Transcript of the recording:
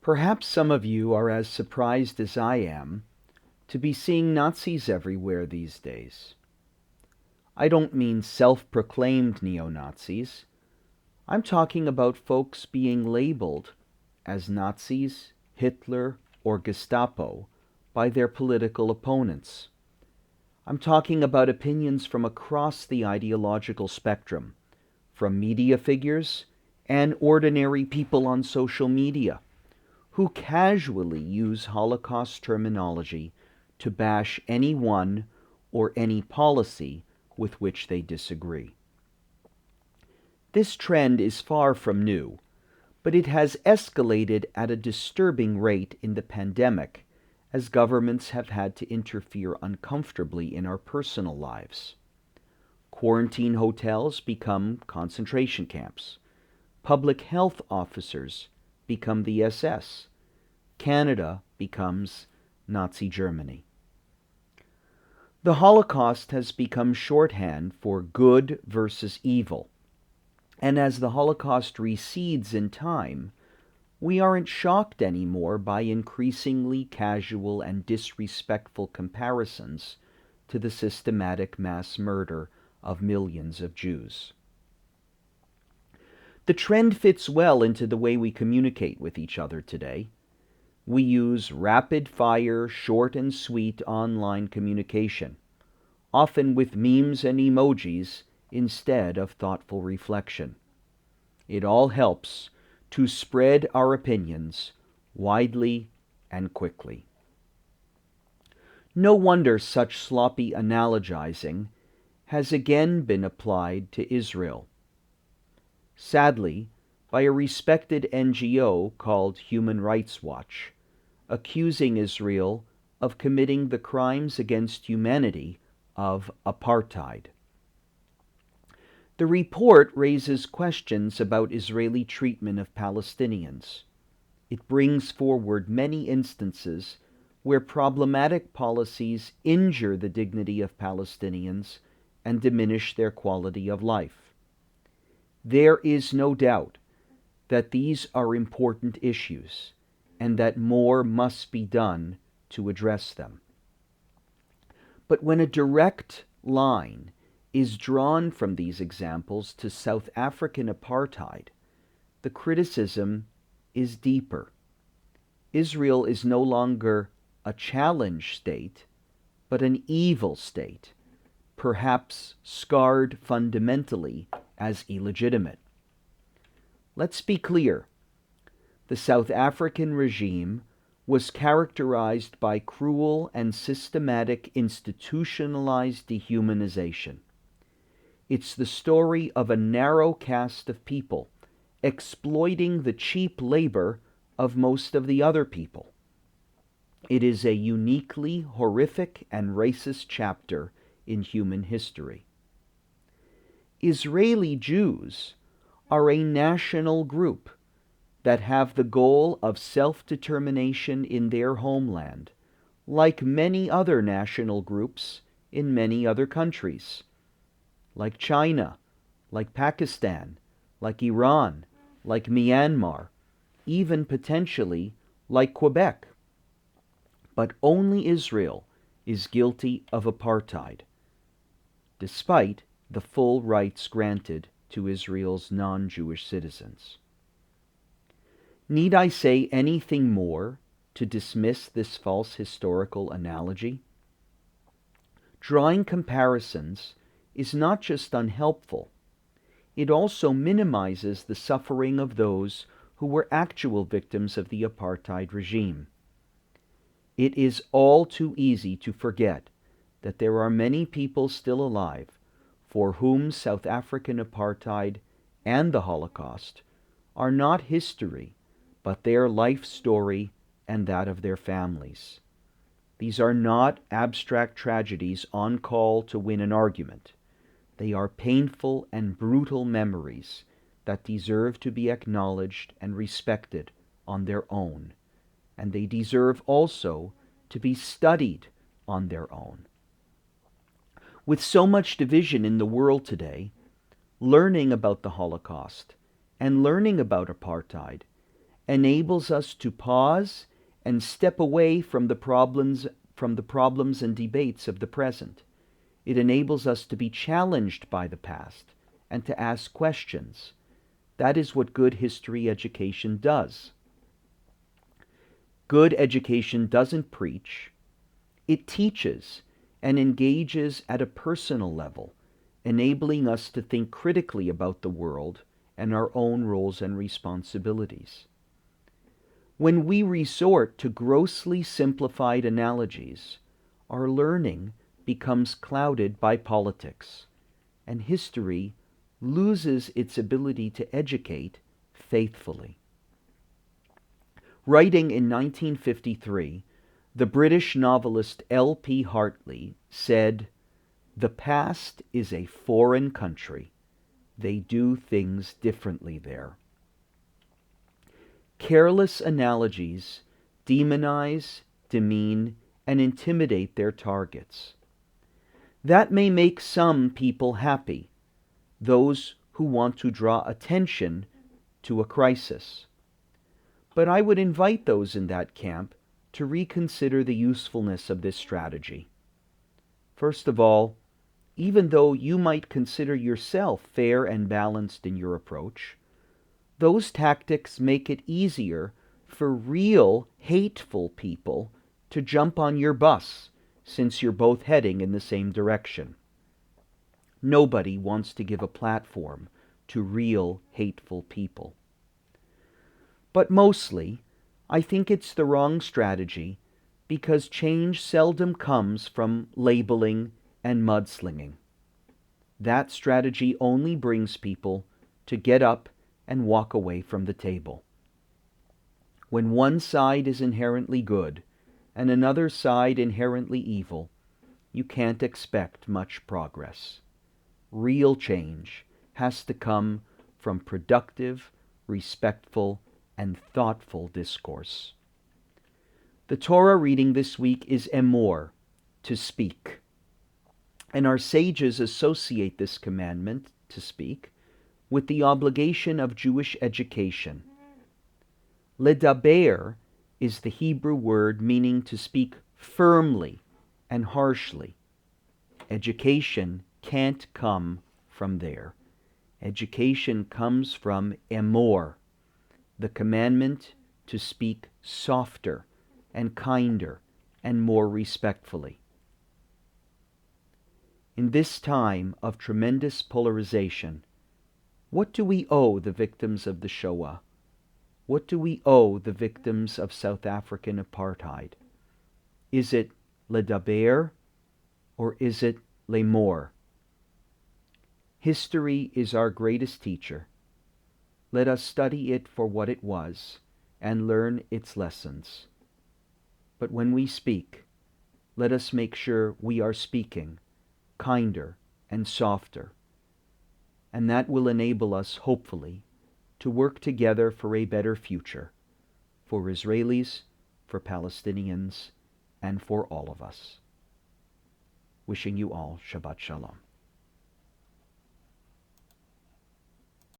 Perhaps some of you are as surprised as I am to be seeing Nazis everywhere these days. I don't mean self-proclaimed neo-Nazis. I'm talking about folks being labeled as Nazis, Hitler, or Gestapo by their political opponents. I'm talking about opinions from across the ideological spectrum, from media figures and ordinary people on social media, who casually use Holocaust terminology to bash anyone or any policy with which they disagree. This trend is far from new, but it has escalated at a disturbing rate in the pandemic as governments have had to interfere uncomfortably in our personal lives. Quarantine hotels become concentration camps. Public health officers become the SS. Canada becomes Nazi Germany. The Holocaust has become shorthand for good versus evil, and as the Holocaust recedes in time, we aren't shocked anymore by increasingly casual and disrespectful comparisons to the systematic mass murder of millions of Jews. The trend fits well into the way we communicate with each other today. We use rapid-fire, short and sweet online communication, often with memes and emojis instead of thoughtful reflection. It all helps to spread our opinions widely and quickly. No wonder such sloppy analogizing has again been applied to Israel. Sadly, by a respected NGO called Human Rights Watch, accusing Israel of committing the crimes against humanity of apartheid. The report raises questions about Israeli treatment of Palestinians. It brings forward many instances where problematic policies injure the dignity of Palestinians and diminish their quality of life. There is no doubt that these are important issues and that more must be done to address them. But when a direct line is drawn from these examples to South African apartheid, the criticism is deeper. Israel is no longer a challenge state, but an evil state, perhaps scarred fundamentally as illegitimate. Let's be clear. The South African regime was characterized by cruel and systematic institutionalized dehumanization. It's the story of a narrow caste of people exploiting the cheap labor of most of the other people. It is a uniquely horrific and racist chapter in human history. Israeli Jews are a national group that have the goal of self-determination in their homeland, like many other national groups in many other countries, like China, like Pakistan, like Iran, like Myanmar, even potentially like Quebec. But only Israel is guilty of apartheid, despite the full rights granted to Israel's non-Jewish citizens. Need I say anything more to dismiss this false historical analogy? Drawing comparisons is not just unhelpful, it also minimizes the suffering of those who were actual victims of the apartheid regime. It is all too easy to forget that there are many people still alive for whom South African apartheid and the Holocaust are not history, but their life story and that of their families. These are not abstract tragedies on call to win an argument. They are painful and brutal memories that deserve to be acknowledged and respected on their own, and they deserve also to be studied on their own. With so much division in the world today, learning about the Holocaust and learning about apartheid enables us to pause and step away from the problems and debates of the present. It enables us to be challenged by the past and to ask questions. That is what good history education does. Good education doesn't preach. It teaches and engages at a personal level, enabling us to think critically about the world and our own roles and responsibilities. When we resort to grossly simplified analogies, our learning becomes clouded by politics, and history loses its ability to educate faithfully. Writing in 1953, the British novelist L.P. Hartley said, "The past is a foreign country. They do things differently there." Careless analogies demonize, demean, and intimidate their targets. That may make some people happy, those who want to draw attention to a crisis. But I would invite those in that camp to reconsider the usefulness of this strategy. First of all, even though you might consider yourself fair and balanced in your approach, those tactics make it easier for real hateful people to jump on your bus, since you're both heading in the same direction. Nobody wants to give a platform to real hateful people. But mostly, I think it's the wrong strategy because change seldom comes from labeling and mudslinging. That strategy only brings people to get up and walk away from the table. When one side is inherently good and another side inherently evil, you can't expect much progress. Real change has to come from productive, respectful, and thoughtful discourse. The Torah reading this week is Emor, to speak. And our sages associate this commandment, to speak, with the obligation of Jewish education. Ledaber is the Hebrew word meaning to speak firmly and harshly. Education can't come from there. Education comes from Emor, the commandment to speak softer and kinder and more respectfully. In this time of tremendous polarization, what do we owe the victims of the Shoah? What do we owe the victims of South African apartheid? Is it ledaber or is it lemor? History is our greatest teacher. Let us study it for what it was and learn its lessons. But when we speak, let us make sure we are speaking kinder and softer, and that will enable us, hopefully, to work together for a better future, for Israelis, for Palestinians, and for all of us. Wishing you all Shabbat Shalom.